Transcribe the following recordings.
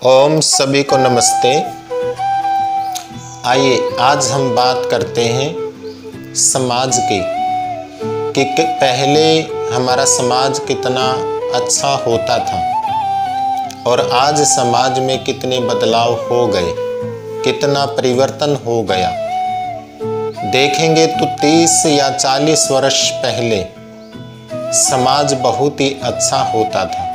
ओम सभी को नमस्ते। आइए आज हम बात करते हैं समाज की कि पहले हमारा समाज कितना अच्छा होता था और आज समाज में कितने बदलाव हो गए, कितना परिवर्तन हो गया। देखेंगे तो 30 या 40 वर्ष पहले समाज बहुत ही अच्छा होता था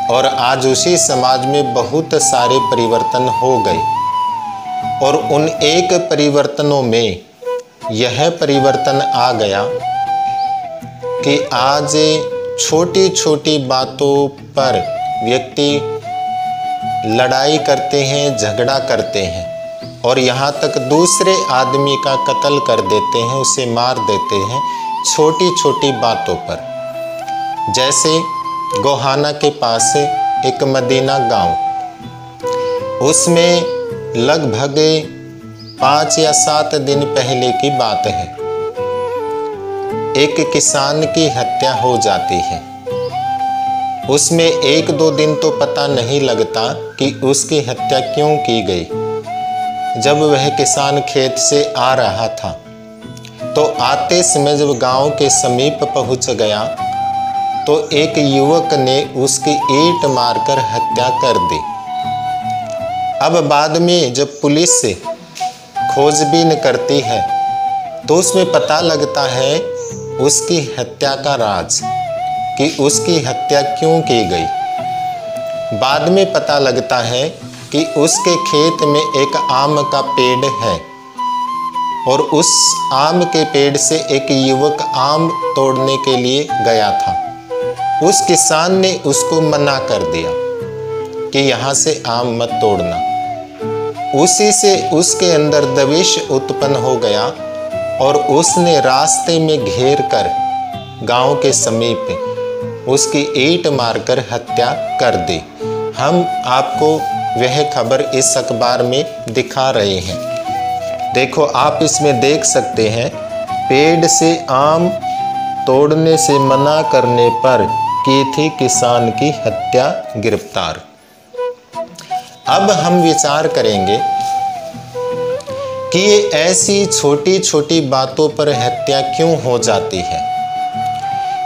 और आज उसी समाज में बहुत सारे परिवर्तन हो गए और उन एक परिवर्तनों में यह परिवर्तन आ गया कि आज छोटी छोटी बातों पर व्यक्ति लड़ाई करते हैं, झगड़ा करते हैं और यहाँ तक दूसरे आदमी का कत्ल कर देते हैं, उसे मार देते हैं छोटी छोटी बातों पर। जैसे गोहाना के पास एक मदीना गांव, उसमें लगभग 5 या 7 दिन पहले की बात है, एक किसान की हत्या हो जाती है। उसमें 1-2 दिन तो पता नहीं लगता कि उसकी हत्या क्यों की गई। जब वह किसान खेत से आ रहा था तो आते समय जब गांव के समीप पहुंच गया तो एक युवक ने उसकी ईंट मारकर हत्या कर दी। अब बाद में जब पुलिस से खोजबीन करती है तो उसमें पता लगता है उसकी हत्या का राज, कि उसकी हत्या क्यों की गई। बाद में पता लगता है कि उसके खेत में एक आम का पेड़ है और उस आम के पेड़ से एक युवक आम तोड़ने के लिए गया था। उस किसान ने उसको मना कर दिया कि यहाँ से आम मत तोड़ना। उसी से उसके अंदर द्वेष उत्पन्न हो गया और उसने रास्ते में घेर कर गांव के समीप उसकी ईंट मारकर हत्या कर दी। हम आपको वह खबर इस अखबार में दिखा रहे हैं। देखो, आप इसमें देख सकते हैं, पेड़ से आम तोड़ने से मना करने पर की थी किसान की हत्या, गिरफ्तार। अब हम विचार करेंगे कि ये ऐसी छोटी छोटी बातों पर हत्या क्यों हो जाती है।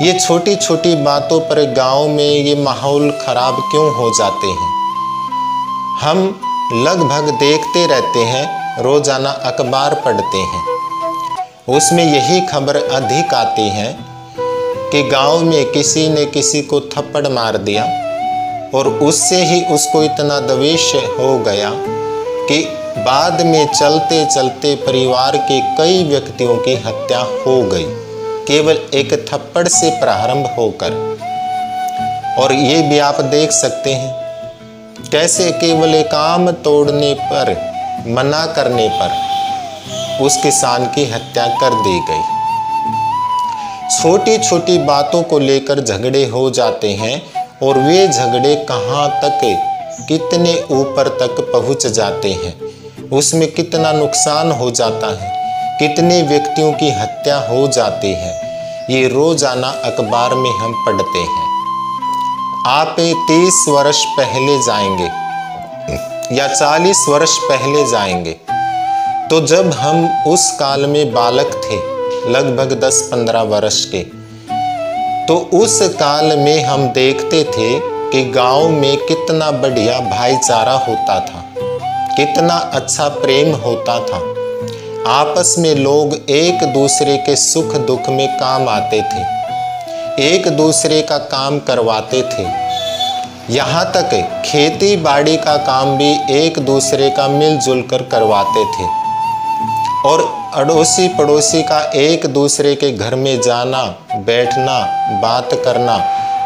ये छोटी छोटी बातों पर गांव में ये माहौल खराब क्यों हो जाते हैं। हम लगभग देखते रहते हैं, रोजाना अखबार पढ़ते हैं, उसमें यही खबर अधिक आती है कि गांव में किसी ने किसी को थप्पड़ मार दिया और उससे ही उसको इतना द्वेष हो गया कि बाद में चलते चलते परिवार के कई व्यक्तियों की हत्या हो गई, केवल एक थप्पड़ से प्रारंभ होकर। और ये भी आप देख सकते हैं कैसे केवल एक आम तोड़ने पर, मना करने पर उस किसान की हत्या कर दी गई। छोटी छोटी बातों को लेकर झगड़े हो जाते हैं और वे झगड़े कहाँ तक, कितने ऊपर तक पहुँच जाते हैं, उसमें कितना नुकसान हो जाता है, कितने व्यक्तियों की हत्या हो जाती है, ये रोजाना अखबार में हम पढ़ते हैं। आप 30 वर्ष पहले जाएंगे या 40 वर्ष पहले जाएंगे तो जब हम उस काल में बालक थे, लगभग 10-15 वर्ष के, तो उस काल में हम देखते थे कि गांव में कितना बढ़िया भाईचारा होता था, कितना अच्छा प्रेम होता था। आपस में लोग एक दूसरे के सुख दुख में काम आते थे, एक दूसरे का काम करवाते थे। यहाँ तक खेती बाड़ी का काम भी एक दूसरे का मिलजुल कर करवाते थे और अड़ोसी पड़ोसी का एक दूसरे के घर में जाना, बैठना, बात करना,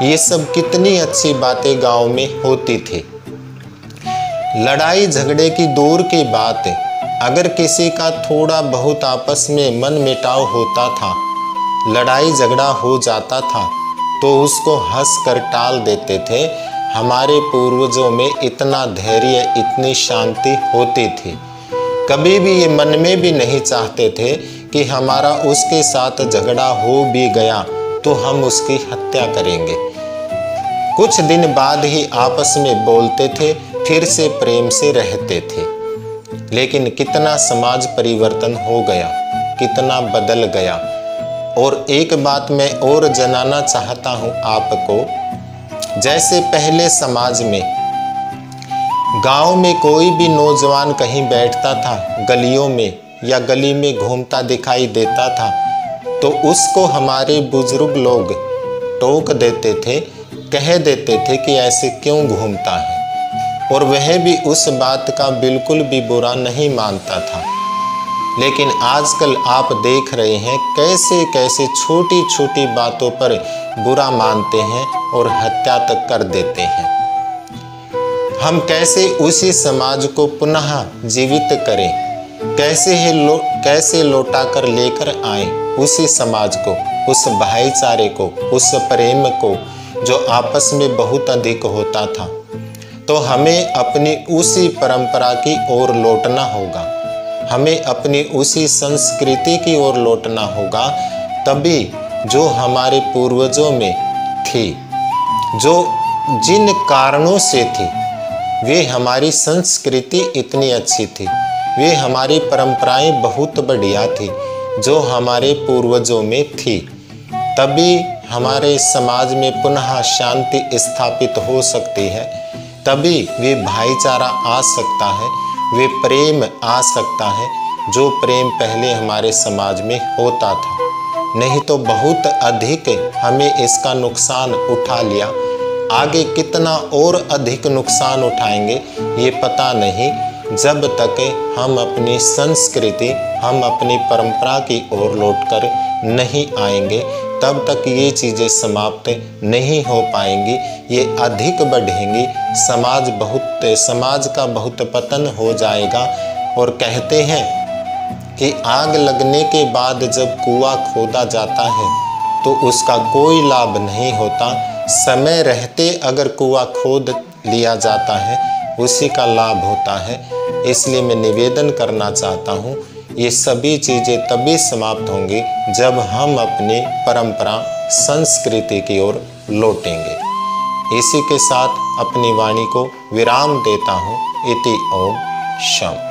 ये सब कितनी अच्छी बातें गांव में होती थी। लड़ाई झगड़े की दूर की बात, अगर किसी का थोड़ा बहुत आपस में मन मिटाव होता था, लड़ाई झगड़ा हो जाता था तो उसको हंस कर टाल देते थे। हमारे पूर्वजों में इतना धैर्य, इतनी शांति होती थी। कभी भी ये मन में भी नहीं चाहते थे कि हमारा उसके साथ झगड़ा हो भी गया तो हम उसकी हत्या करेंगे। कुछ दिन बाद ही आपस में बोलते थे, फिर से प्रेम से रहते थे। लेकिन कितना समाज परिवर्तन हो गया, कितना बदल गया। और एक बात मैं और जनाना चाहता हूँ आपको, जैसे पहले समाज में गांव में कोई भी नौजवान कहीं बैठता था गलियों में या गली में घूमता दिखाई देता था तो उसको हमारे बुजुर्ग लोग टोक देते थे, कह देते थे कि ऐसे क्यों घूमता है, और वह भी उस बात का बिल्कुल भी बुरा नहीं मानता था। लेकिन आजकल आप देख रहे हैं कैसे कैसे छोटी छोटी बातों पर बुरा मानते हैं और हत्या तक कर देते हैं। हम कैसे उसी समाज को पुनः जीवित करें, कैसे लौटा कर लेकर आए उसी समाज को, उस भाईचारे को, उस प्रेम को जो आपस में बहुत अधिक होता था। तो हमें अपनी उसी परंपरा की ओर लौटना होगा, हमें अपनी उसी संस्कृति की ओर लौटना होगा। तभी जो हमारे पूर्वजों में थी, जो जिन कारणों से थी, वे हमारी संस्कृति इतनी अच्छी थी, वे हमारी परंपराएं बहुत बढ़िया थी जो हमारे पूर्वजों में थी, तभी हमारे समाज में पुनः शांति स्थापित हो सकती है, तभी वे भाईचारा आ सकता है, वे प्रेम आ सकता है जो प्रेम पहले हमारे समाज में होता था। नहीं तो बहुत अधिक हमें इसका नुकसान उठा लिया, आगे कितना और अधिक नुकसान उठाएंगे ये पता नहीं। जब तक हम अपनी संस्कृति, हम अपनी परंपरा की ओर लौटकर नहीं आएंगे तब तक ये चीज़ें समाप्त नहीं हो पाएंगी, ये अधिक बढ़ेंगी, समाज का बहुत पतन हो जाएगा। और कहते हैं कि आग लगने के बाद जब कुआं खोदा जाता है तो उसका कोई लाभ नहीं होता, समय रहते अगर कुआं खोद लिया जाता है उसी का लाभ होता है। इसलिए मैं निवेदन करना चाहता हूँ, ये सभी चीज़ें तभी समाप्त होंगी जब हम अपनी परंपरा संस्कृति की ओर लौटेंगे। इसी के साथ अपनी वाणी को विराम देता हूँ। इति ओम शांति।